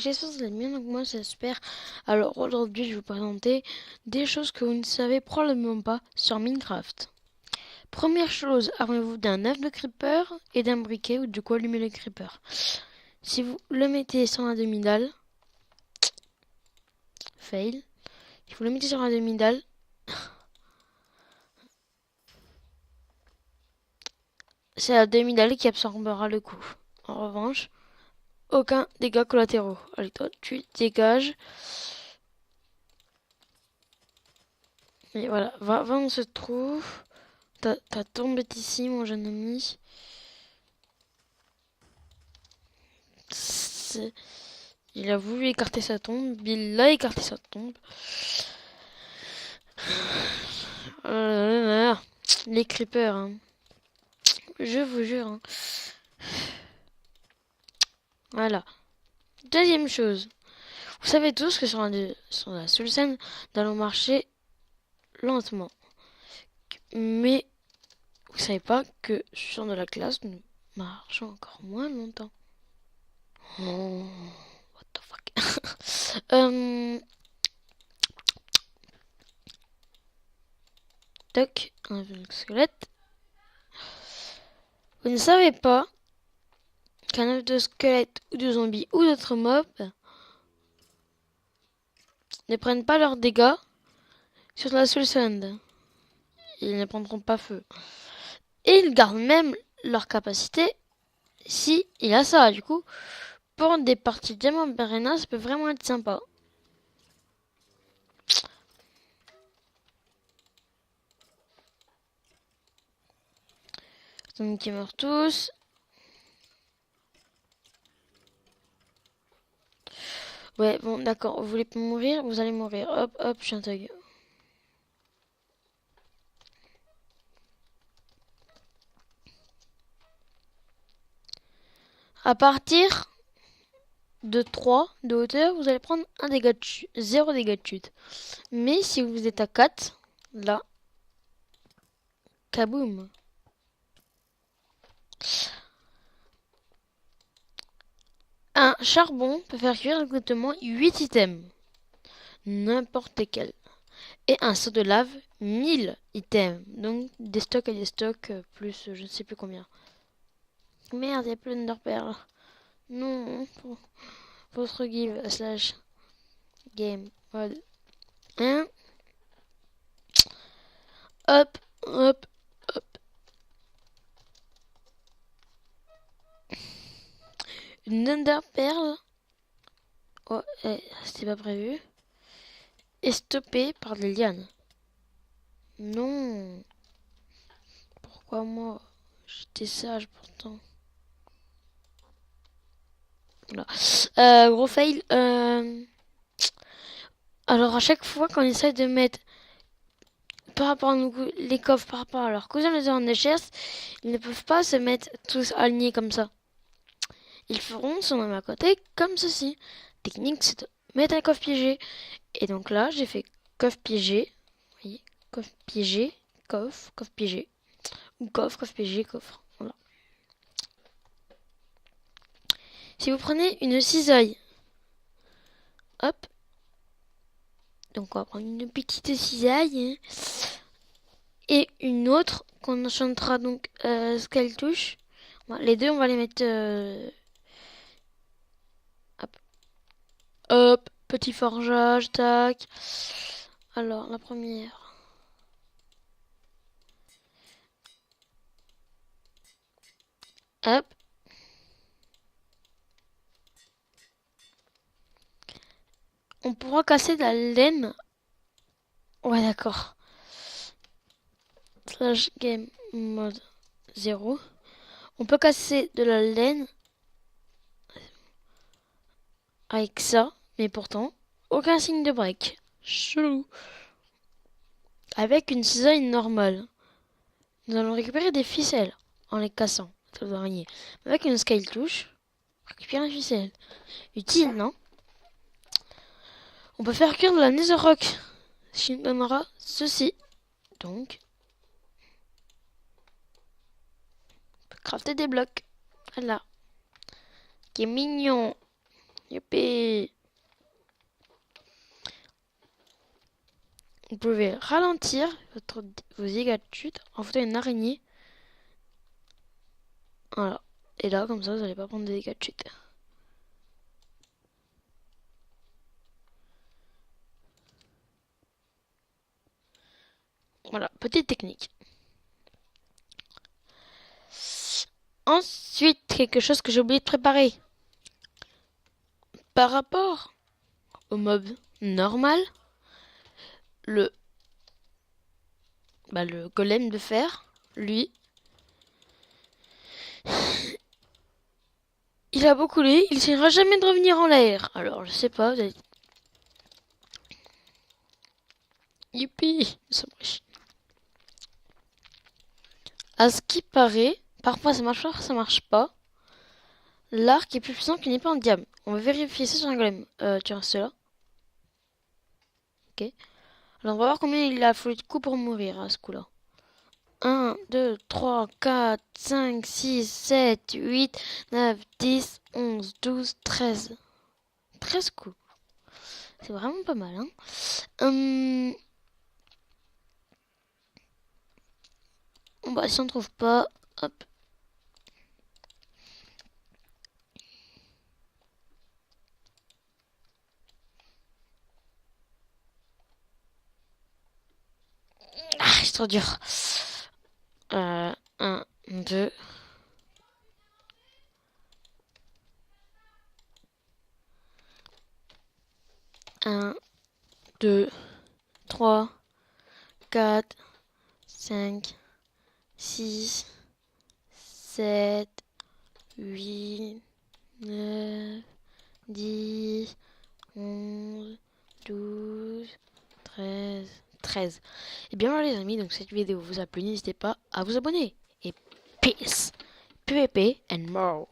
j'espère que vous allez bien, donc moi c'est super. Alors aujourd'hui je vais vous présenter des choses que vous ne savez probablement pas sur Minecraft. Première chose, armez-vous d'un œuf de creeper et d'un briquet ou de quoi allumer le creeper. Si vous le mettez sur un demi-dalle, fail. Si vous le mettez sur un demi-dalle, c'est la demi-dalle qui absorbera le coup. En revanche, aucun dégâts collatéraux. Allez toi, tu dégages. Et voilà, va on se trouve. Ta tombe est ici, mon jeune ami. Il a voulu écarter sa tombe. Il a écarté sa tombe. Les creepers, hein. Je vous jure. Hein. Voilà. Deuxième chose. Vous savez tous que sur la seule scène, nous allons marcher lentement. Mais vous savez pas que sur de la classe, nous marchons encore moins longtemps. Oh, what the fuck. Toc, un squelette. Vous ne savez pas qu'un œuf de squelette ou de zombie ou d'autres mobs ne prennent pas leurs dégâts sur la seule sand. Ils ne prendront pas feu. Et ils gardent même leur capacité si il a ça. Du coup, pour des parties Diamant Arena, ça peut vraiment être sympa. Donc ils meurent tous. Ouais, bon, d'accord. Vous voulez pas mourir? Vous allez mourir. Hop, hop, je suis un thug. À partir de 3 de hauteur, vous allez prendre un dégât de chute, 0 dégâts de chute. Mais si vous êtes à 4, là, kaboum. Un charbon peut faire cuire exactement 8 items. N'importe lesquels. Et un saut de lave, 1000 items. Donc des stocks et des stocks, plus je ne sais plus combien. Merde, il y a plein d'enderperles. Non, votre give slash game mode 1. Hop, hop, hop. Une enderperle. Oh, c'était pas prévu. Est stoppée par des lianes. Non. Pourquoi moi? J'étais sage pourtant. Voilà. Gros fail. Alors à chaque fois qu'on essaye de mettre par rapport à les coffres par rapport à leurs cousins les Undershires, ils ne peuvent pas se mettre tous alignés comme ça. Ils feront son même à côté comme ceci. Technique, c'est de mettre un coffre piégé. Et donc là, j'ai fait coffre piégé. Vous voyez, coffre piégé, coffre piégé. Ou coffre piégé, coffre. Voilà. Si vous prenez une cisaille, hop. Donc on va prendre une petite cisaille. Hein, et une autre qu'on enchantera donc ce qu'elle touche. Les deux, on va les mettre... hop. Hop, petit forgeage, tac. Alors, la première. Hop. On pourra casser de la laine. Ouais, d'accord. Slash game mode 0. On peut casser de la laine avec ça, mais pourtant, aucun signe de break. Chelou. Avec une cisaille normale, nous allons récupérer des ficelles en les cassant. Avec une scale touche, on récupère une ficelle. Utile, non? On peut faire cuire de la netherrock, ce qui nous donnera ceci. Donc, on peut crafter des blocs. Voilà. Qui est mignon. Youpi! Vous pouvez ralentir vos dégâts de chute en foutant une araignée. Voilà. Et là, comme ça, vous n'allez pas prendre des dégâts de chute. Voilà, petite technique. Ensuite, quelque chose que j'ai oublié de préparer. Par rapport au mob normal, le golem de fer, lui, il a beaucoup coulé, il essaiera jamais de revenir en l'air. Alors, je sais pas, vous allez... Youpi, ça marche. À ce qui paraît, parfois ça marche, parfois ça marche pas. L'arc est plus puissant qu'une épée en diamant. On va vérifier ça sur un golem. Tu restes là. Ok. Alors on va voir combien il a fallu de coups pour mourir à ce coup-là. 1, 2, 3, 4, 5, 6, 7, 8, 9, 10, 11, 12, 13. 13 coups. C'est vraiment pas mal, hein. Bon bah si on trouve pas, hop. Ah, c'est trop dur. 1, 2. 1, 2, 3, 4, 5, 6, 7, 8, 9, 10, 11, 12, 13, 13. Et bien voilà les amis, donc cette vidéo vous a plu, n'hésitez pas à vous abonner. Et peace, PVP and more.